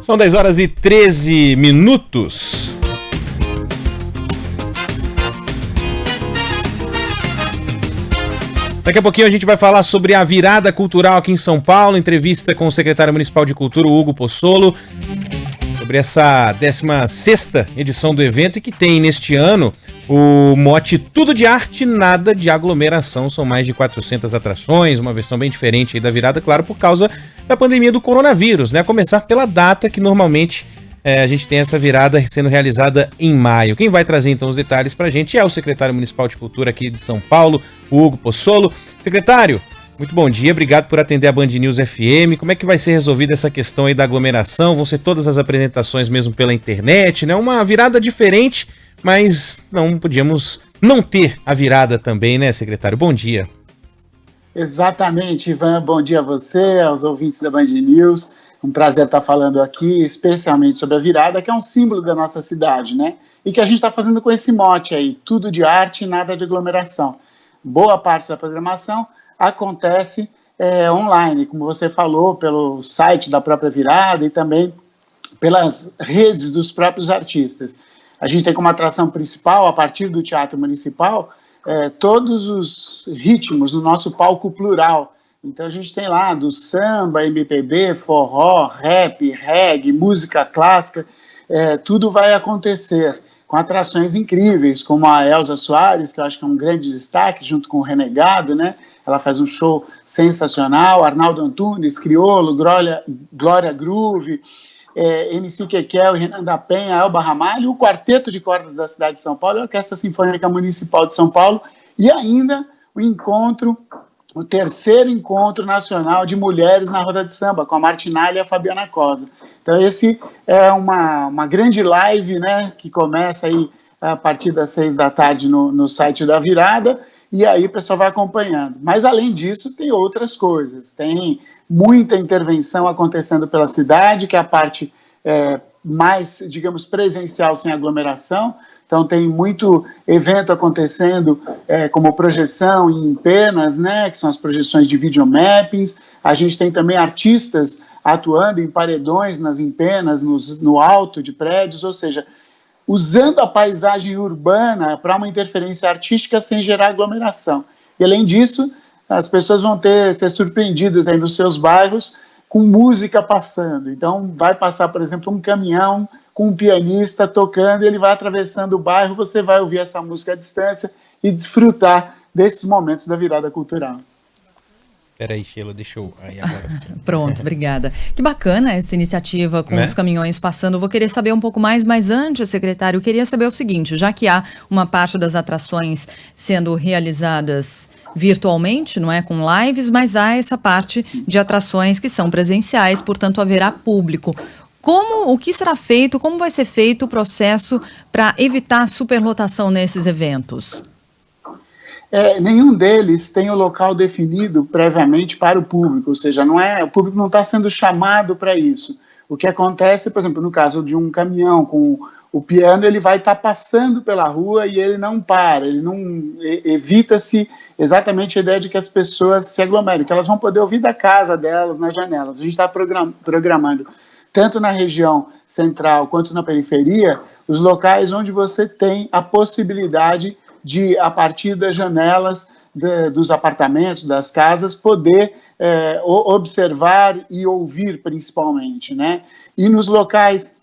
São 10 horas e 13 minutos. Daqui a pouquinho a gente vai falar sobre a virada cultural aqui em São Paulo, entrevista com o secretário municipal de cultura, Hugo Pozzolo, sobre essa 16ª edição do evento e que tem neste ano o mote Tudo de Arte, Nada de Aglomeração. São mais de 400 atrações, uma versão bem diferente aí da virada, claro, por causa da pandemia do coronavírus, né? A começar pela data que normalmente a gente tem essa virada sendo realizada em maio. Quem vai trazer então os detalhes pra gente é o secretário municipal de cultura aqui de São Paulo, o Hugo Pozzolo. Secretário, muito bom dia, obrigado por atender a Band News FM. Como é que vai ser resolvida essa questão aí da aglomeração? Vão ser todas as apresentações mesmo pela internet, né? Uma virada diferente, mas não podíamos não ter a virada também, né, secretário? Bom dia. Exatamente, Ivan. Bom dia a você, aos ouvintes da Band News. Um prazer estar falando aqui, especialmente sobre a virada, que é um símbolo da nossa cidade, né? E que a gente está fazendo com esse mote aí, tudo de arte, nada de aglomeração. Boa parte da programação acontece online, como você falou, pelo site da própria virada e também pelas redes dos próprios artistas. A gente tem como atração principal, a partir do Teatro Municipal, todos os ritmos no nosso palco plural. Então a gente tem lá do samba, MPB, forró, rap, reggae, música clássica, tudo vai acontecer com atrações incríveis, como a Elza Soares, que eu acho que é um grande destaque, junto com o Renegado, né? Ela faz um show sensacional, Arnaldo Antunes, Criolo, Glória Groove, MC Kekel, Renan da Penha, Elba Ramalho, o Quarteto de Cordas da cidade de São Paulo, a Orquestra Sinfônica Municipal de São Paulo, e ainda o terceiro encontro nacional de mulheres na roda de samba, com a Martinalha e a Fabiana Cosa. Então esse é uma grande live, né, que começa aí a partir das 6 da tarde no site da virada, e aí o pessoal vai acompanhando. Mas além disso tem outras coisas, tem muita intervenção acontecendo pela cidade, que é a parte mais, digamos, presencial, sem aglomeração. Então tem muito evento acontecendo, como projeção em penas, né, que são as projeções de videomappings. A gente tem também artistas atuando em paredões, nas empenas, no alto de prédios, ou seja, usando a paisagem urbana para uma interferência artística sem gerar aglomeração. E além disso, as pessoas vão ser surpreendidas aí nos seus bairros com música passando. Então vai passar, por exemplo, um caminhão com um pianista tocando, ele vai atravessando o bairro, você vai ouvir essa música à distância e desfrutar desses momentos da virada cultural. Peraí, Sheila, deixa eu... Aí, agora sim. Pronto, obrigada. Que bacana essa iniciativa com os caminhões passando. Vou querer saber um pouco mais, mas antes, secretário, eu queria saber o seguinte, já que há uma parte das atrações sendo realizadas virtualmente, não é, com lives, mas há essa parte de atrações que são presenciais, portanto haverá público. O que será feito, como vai ser feito o processo para evitar superlotação nesses eventos? Nenhum deles tem o local definido previamente para o público, ou seja, o público não está sendo chamado para isso. O que acontece, por exemplo, no caso de um caminhão com o piano, ele vai estar passando pela rua e ele não para, ele não evita-se exatamente a ideia de que as pessoas se aglomerem, que elas vão poder ouvir da casa delas, nas janelas. A gente está programando tanto na região central quanto na periferia, os locais onde você tem a possibilidade de, a partir das janelas dos apartamentos, das casas, poder observar e ouvir principalmente, né? E nos locais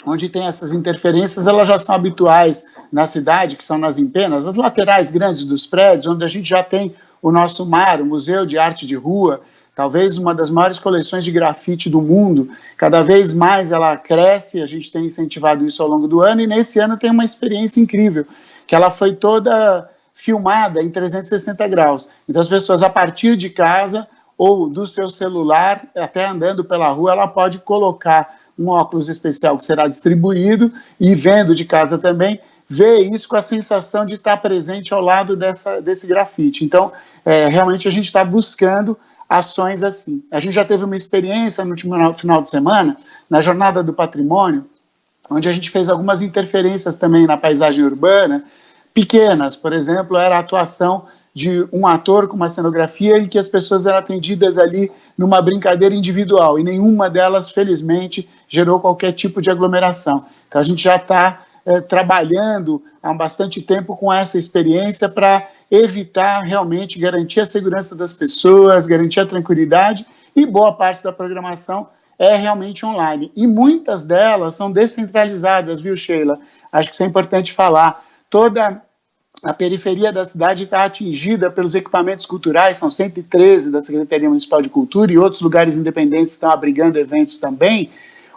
onde tem essas interferências, elas já são habituais na cidade, que são nas empenas, as laterais grandes dos prédios, onde a gente já tem o nosso MAR, o Museu de Arte de Rua, talvez uma das maiores coleções de grafite do mundo. Cada vez mais ela cresce, a gente tem incentivado isso ao longo do ano, e nesse ano tem uma experiência incrível, que ela foi toda filmada em 360 graus. Então as pessoas, a partir de casa ou do seu celular, até andando pela rua, ela pode colocar um óculos especial que será distribuído e vendo de casa também, ver isso com a sensação de estar presente ao lado desse grafite. Então, realmente a gente está buscando ações assim. A gente já teve uma experiência no último final de semana, na Jornada do Patrimônio, onde a gente fez algumas interferências também na paisagem urbana, pequenas. Por exemplo, era a atuação de um ator com uma cenografia em que as pessoas eram atendidas ali numa brincadeira individual, e nenhuma delas, felizmente, gerou qualquer tipo de aglomeração. Então a gente já está trabalhando há bastante tempo com essa experiência para evitar realmente garantir a segurança das pessoas, garantir a tranquilidade, e boa parte da programação é realmente online. E muitas delas são descentralizadas, viu, Sheila? Acho que isso é importante falar. Toda a periferia da cidade está atingida pelos equipamentos culturais, são 113 da Secretaria Municipal de Cultura, e outros lugares independentes estão abrigando eventos também,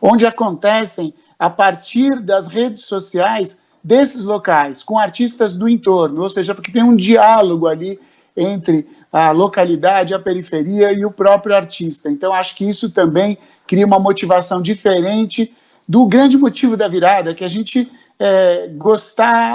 onde acontecem a partir das redes sociais desses locais, com artistas do entorno, ou seja, porque tem um diálogo ali entre a localidade, a periferia e o próprio artista. Então, acho que isso também cria uma motivação diferente do grande motivo da virada, que a gente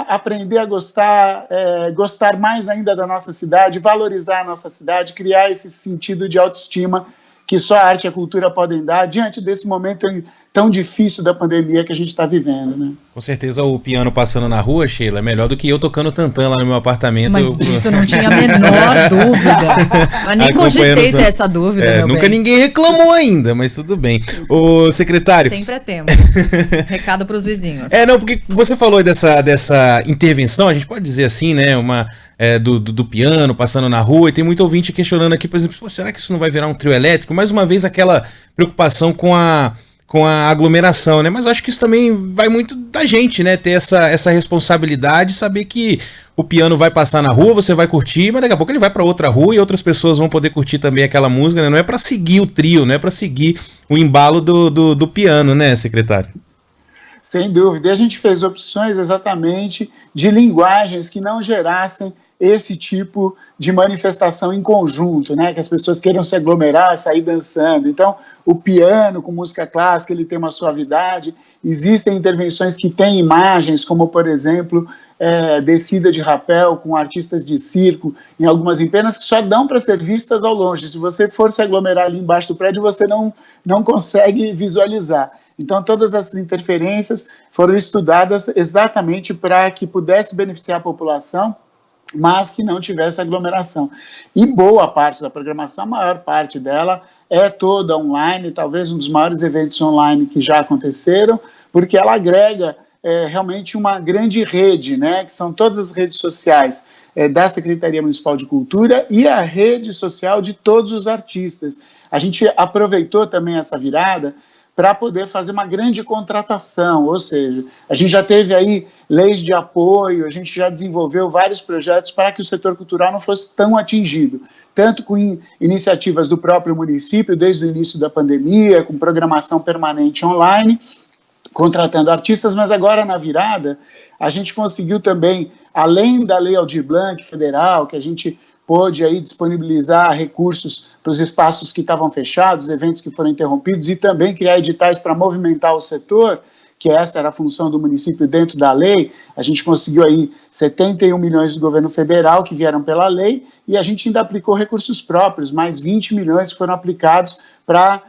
aprender a gostar, gostar mais ainda da nossa cidade, valorizar a nossa cidade, criar esse sentido de autoestima que só a arte e a cultura podem dar diante desse momento tão difícil da pandemia que a gente está vivendo, né? Com certeza o piano passando na rua, Sheila, é melhor do que eu tocando tantã lá no meu apartamento. Mas isso eu não tinha a menor dúvida. Mas nem cogitei ter essa dúvida, meu nunca bem. Ninguém reclamou ainda, mas tudo bem. Ô, secretário... Sempre é tempo. Recado para os vizinhos. Não, porque você falou dessa intervenção, a gente pode dizer assim, né, do piano passando na rua, e tem muito ouvinte questionando aqui, por exemplo, será que isso não vai virar um trio elétrico? Mais uma vez aquela preocupação com a aglomeração, né? Mas eu acho que isso também vai muito da gente, né? Ter essa responsabilidade, saber que o piano vai passar na rua, você vai curtir, mas daqui a pouco ele vai para outra rua e outras pessoas vão poder curtir também aquela música, né? Não é para seguir o trio, não é para seguir o embalo do piano, né, secretário? Sem dúvida. E a gente fez opções exatamente de linguagens que não gerassem esse tipo de manifestação em conjunto, né? Que as pessoas queiram se aglomerar, sair dançando. Então, o piano com música clássica, ele tem uma suavidade. Existem intervenções que têm imagens, como, por exemplo, descida de rapel com artistas de circo em algumas empenas que só dão para ser vistas ao longe. Se você for se aglomerar ali embaixo do prédio, você não consegue visualizar. Então, todas essas interferências foram estudadas exatamente para que pudesse beneficiar a população, mas que não tivesse aglomeração. E boa parte da programação, a maior parte dela, é toda online, talvez um dos maiores eventos online que já aconteceram, porque ela agrega realmente uma grande rede, né, que são todas as redes sociais da Secretaria Municipal de Cultura e a rede social de todos os artistas. A gente aproveitou também essa virada para poder fazer uma grande contratação, ou seja, a gente já teve aí leis de apoio, a gente já desenvolveu vários projetos para que o setor cultural não fosse tão atingido, tanto com iniciativas do próprio município, desde o início da pandemia, com programação permanente online, contratando artistas, mas agora na virada, a gente conseguiu também, além da Lei Aldir Blanc federal, que a gente pôde aí disponibilizar recursos para os espaços que estavam fechados, eventos que foram interrompidos, e também criar editais para movimentar o setor, que essa era a função do município dentro da lei. A gente conseguiu aí 71 milhões do governo federal que vieram pela lei, e a gente ainda aplicou recursos próprios, mais 20 milhões que foram aplicados para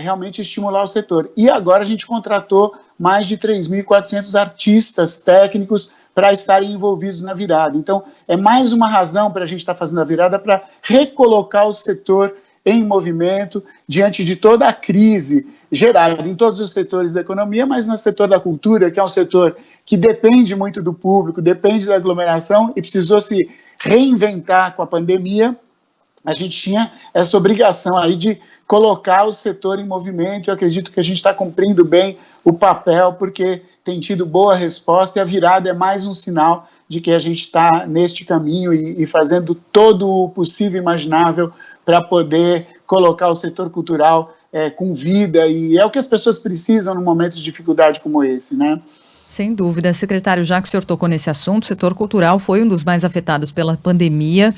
realmente estimular o setor. E agora a gente contratou mais de 3.400 artistas técnicos para estarem envolvidos na virada. Então, é mais uma razão para a gente estar fazendo a virada, para recolocar o setor em movimento diante de toda a crise gerada em todos os setores da economia, mas no setor da cultura, que é um setor que depende muito do público, depende da aglomeração e precisou se reinventar com a pandemia. A gente tinha essa obrigação aí de colocar o setor em movimento. Eu acredito que a gente está cumprindo bem o papel, porque tem tido boa resposta, e a virada é mais um sinal de que a gente está neste caminho e fazendo todo o possível e imaginável para poder colocar o setor cultural com vida, e é o que as pessoas precisam num momento de dificuldade como esse, né? Sem dúvida. Secretário, já que o senhor tocou nesse assunto, o setor cultural foi um dos mais afetados pela pandemia.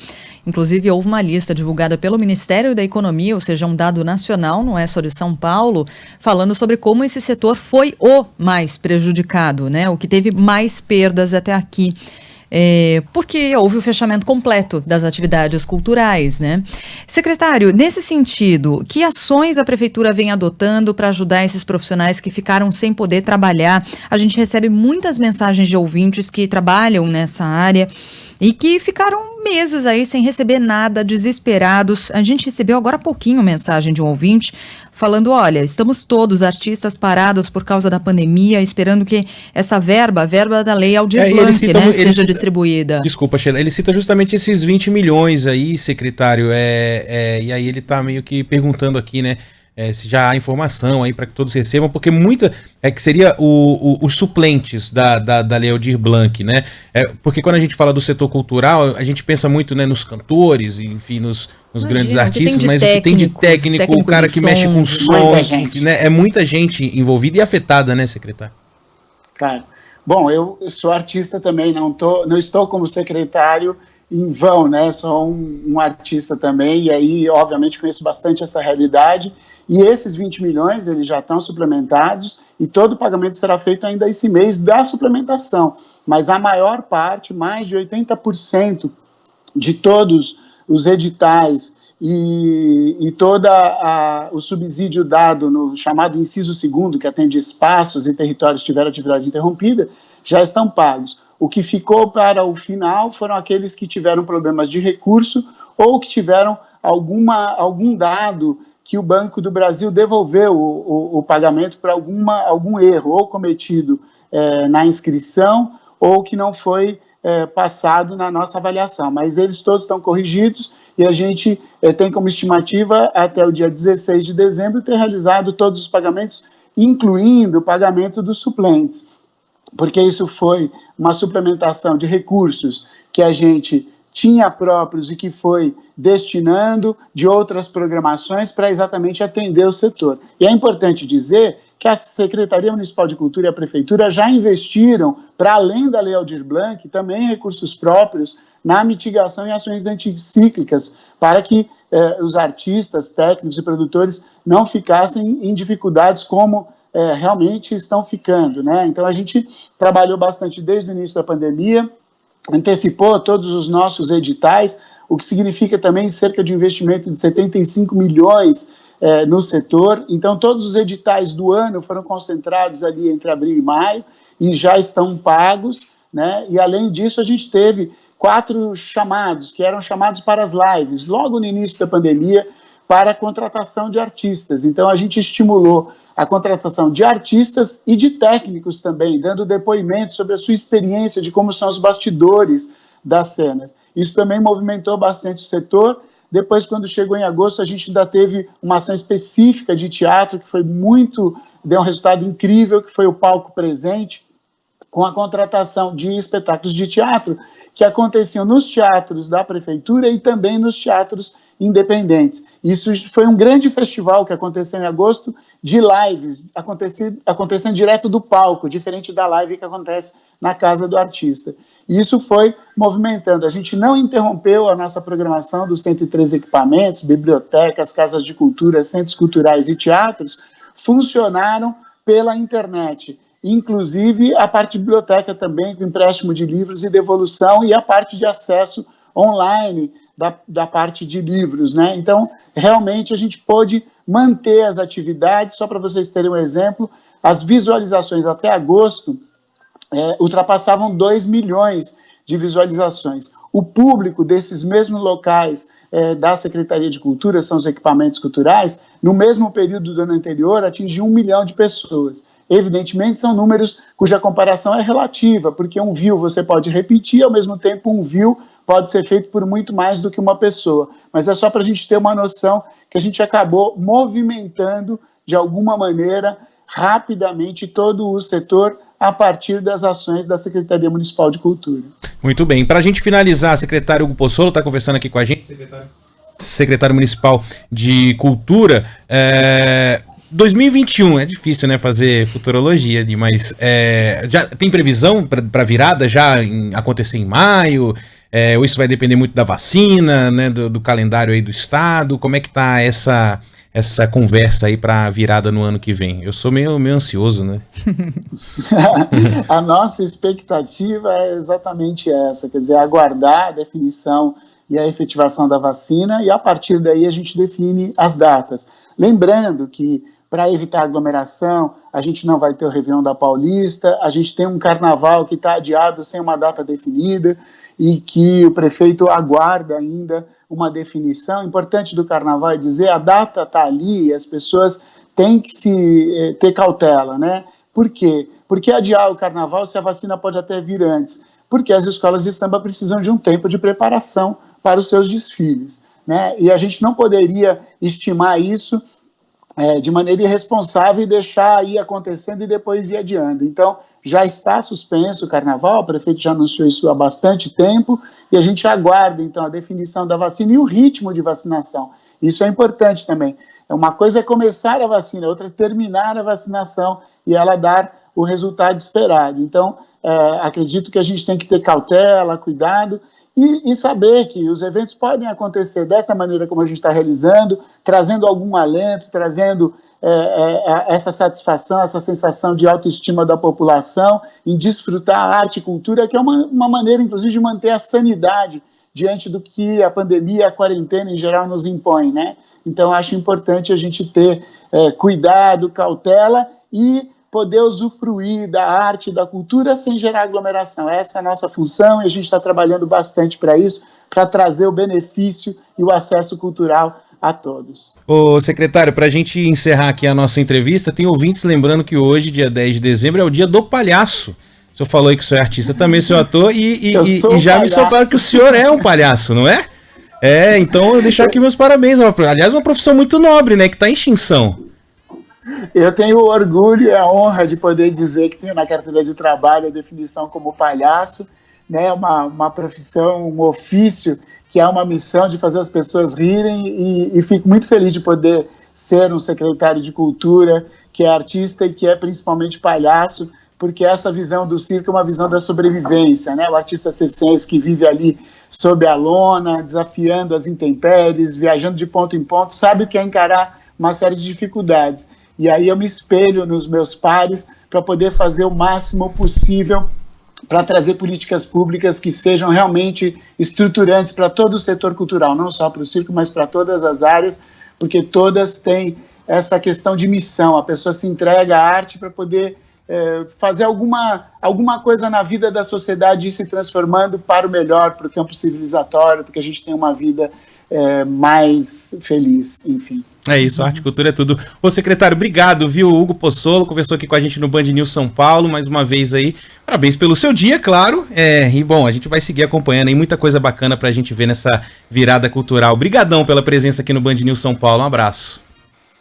Inclusive, houve uma lista divulgada pelo Ministério da Economia, ou seja, um dado nacional, não é só de São Paulo, falando sobre como esse setor foi o mais prejudicado, né? O que teve mais perdas até aqui. Porque houve o fechamento completo das atividades culturais, né? Secretário, nesse sentido, que ações a Prefeitura vem adotando para ajudar esses profissionais que ficaram sem poder trabalhar? A gente recebe muitas mensagens de ouvintes que trabalham nessa área e que ficaram meses aí sem receber nada, desesperados. A gente recebeu agora há pouquinho mensagem de um ouvinte falando, olha, estamos todos artistas parados por causa da pandemia, esperando que essa verba, a verba da lei Aldir Blanc, seja distribuída. Desculpa, Sheila, ele cita justamente esses 20 milhões aí, secretário, e aí ele tá meio que perguntando aqui, né, se já há informação aí para que todos recebam, porque que seria os suplentes da Lei Aldir Blanc, né? Porque quando a gente fala do setor cultural, a gente pensa muito, né, nos cantores, enfim, nos grandes artistas, mas o que tem de técnico, o cara que mexe com som, né? É muita gente envolvida e afetada, né, secretário? Cara, bom, eu sou artista também, não estou como secretário em vão, né? Sou um artista também, e aí, obviamente, conheço bastante essa realidade. E esses 20 milhões, eles já estão suplementados e todo o pagamento será feito ainda esse mês da suplementação. Mas a maior parte, mais de 80% de todos os editais e todo o subsídio dado no chamado inciso 2º, que atende espaços e territórios que tiveram atividade interrompida, já estão pagos. O que ficou para o final foram aqueles que tiveram problemas de recurso ou que tiveram algum dado que o Banco do Brasil devolveu o pagamento para algum erro, ou cometido na inscrição, ou que não foi passado na nossa avaliação. Mas eles todos estão corrigidos e a gente tem como estimativa, até o dia 16 de dezembro, ter realizado todos os pagamentos, incluindo o pagamento dos suplentes, porque isso foi uma suplementação de recursos que a gente tinha próprios e que foi destinando de outras programações para exatamente atender o setor. E é importante dizer que a Secretaria Municipal de Cultura e a Prefeitura já investiram, para além da Lei Aldir Blanc, também recursos próprios na mitigação e ações anticíclicas, para que os artistas, técnicos e produtores não ficassem em dificuldades como realmente estão ficando, né? Então a gente trabalhou bastante desde o início da pandemia, antecipou todos os nossos editais, o que significa também cerca de investimento de 75 milhões no setor. Então, todos os editais do ano foram concentrados ali entre abril e maio e já estão pagos, né? E, além disso, a gente teve 4 chamados, que eram chamados para as lives, logo no início da pandemia, para a contratação de artistas. Então, a gente estimulou a contratação de artistas e de técnicos também, dando depoimento sobre a sua experiência de como são os bastidores das cenas. Isso também movimentou bastante o setor. Depois, quando chegou em agosto, a gente ainda teve uma ação específica de teatro, que foi deu um resultado incrível, que foi o Palco Presente, com a contratação de espetáculos de teatro que aconteciam nos teatros da prefeitura e também nos teatros independentes. Isso foi um grande festival que aconteceu em agosto, de lives, acontecendo direto do palco, diferente da live que acontece na casa do artista. E isso foi movimentando. A gente não interrompeu a nossa programação dos 103 equipamentos, bibliotecas, casas de cultura, centros culturais e teatros, funcionaram pela internet. Inclusive a parte de biblioteca também, com empréstimo de livros e devolução, e a parte de acesso online da parte de livros, né? Então, realmente, a gente pôde manter as atividades. Só para vocês terem um exemplo, as visualizações até agosto ultrapassavam 2 milhões de visualizações. O público desses mesmos locais da Secretaria de Cultura, são os equipamentos culturais, no mesmo período do ano anterior, atingiu 1 milhão de pessoas. Evidentemente, são números cuja comparação é relativa, porque um view você pode repetir, ao mesmo tempo um view pode ser feito por muito mais do que uma pessoa. Mas é só para a gente ter uma noção que a gente acabou movimentando, de alguma maneira, rapidamente todo o setor a partir das ações da Secretaria Municipal de Cultura. Muito bem. Para a gente finalizar, secretário Hugo Possolo está conversando aqui com a gente, secretário Municipal de Cultura. 2021, é difícil, né, fazer futurologia, mas já tem previsão para virada já acontecer em maio? Ou isso vai depender muito da vacina, né, do calendário aí do estado? Como é que tá essa conversa aí para virada no ano que vem? Eu sou meio ansioso, né? A nossa expectativa é exatamente essa, quer dizer, aguardar a definição e a efetivação da vacina, e a partir daí a gente define as datas. Lembrando que para evitar aglomeração, a gente não vai ter o Réveillon da Paulista, a gente tem um carnaval que está adiado sem uma data definida e que o prefeito aguarda ainda uma definição. Importante do carnaval é dizer, a data está ali, as pessoas têm que ter cautela, né? Por quê? Porque adiar o carnaval se a vacina pode até vir antes? Porque as escolas de samba precisam de um tempo de preparação para os seus desfiles, né? E a gente não poderia estimar isso de maneira irresponsável e deixar ir acontecendo e depois ir adiando. Então, já está suspenso o carnaval, o prefeito já anunciou isso há bastante tempo, e a gente aguarda, então, a definição da vacina e o ritmo de vacinação. Isso é importante também. Uma coisa é começar a vacina, outra é terminar a vacinação e ela dar o resultado esperado. Então, acredito que a gente tem que ter cautela, cuidado, e saber que os eventos podem acontecer desta maneira como a gente está realizando, trazendo algum alento, trazendo essa satisfação, essa sensação de autoestima da população, em desfrutar a arte e cultura, que é uma maneira, inclusive, de manter a sanidade diante do que a pandemia, a quarentena em geral nos impõe, né? Então, acho importante a gente ter cuidado, cautela e poder usufruir da arte e da cultura sem gerar aglomeração. Essa é a nossa função e a gente está trabalhando bastante para isso, para trazer o benefício e o acesso cultural a todos. Ô, secretário, para a gente encerrar aqui a nossa entrevista, tem ouvintes lembrando que hoje, dia 10 de dezembro, é o dia do palhaço. O senhor falou aí que o senhor é artista também, senhor ator, e já me soltaram que o senhor é um palhaço, não é? Então eu deixo aqui meus parabéns. Aliás, uma profissão muito nobre, né, que está em extinção. Eu tenho o orgulho e a honra de poder dizer que tenho na carteira de trabalho a definição como palhaço, né, uma profissão, um ofício que é uma missão de fazer as pessoas rirem e fico muito feliz de poder ser um secretário de cultura que é artista e que é principalmente palhaço, porque essa visão do circo é uma visão da sobrevivência, né? O artista circense que vive ali sob a lona, desafiando as intempéries, viajando de ponto em ponto, sabe o que é encarar uma série de dificuldades. E aí eu me espelho nos meus pares para poder fazer o máximo possível para trazer políticas públicas que sejam realmente estruturantes para todo o setor cultural, não só para o circo, mas para todas as áreas, porque todas têm essa questão de missão, a pessoa se entrega à arte para poder fazer alguma coisa na vida da sociedade e ir se transformando para o melhor, para o campo civilizatório, porque a gente tem uma vida mais feliz, enfim. É isso, arte e cultura é tudo. Ô, secretário, obrigado, viu? O Hugo Possolo conversou aqui com a gente no Band News São Paulo, mais uma vez aí. Parabéns pelo seu dia, claro. E bom, a gente vai seguir acompanhando aí, muita coisa bacana pra gente ver nessa virada cultural. Obrigadão pela presença aqui no Band News São Paulo, um abraço.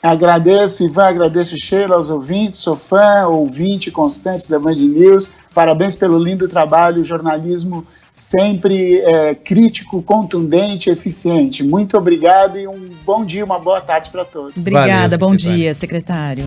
Agradeço, Ivan, agradeço, Sheila, aos ouvintes, sou fã, ouvinte constante da Band News. Parabéns pelo lindo trabalho, jornalismo sempre crítico, contundente, eficiente. Muito obrigado e um bom dia, uma boa tarde para todos. Obrigada, valeu, bom dia, secretário.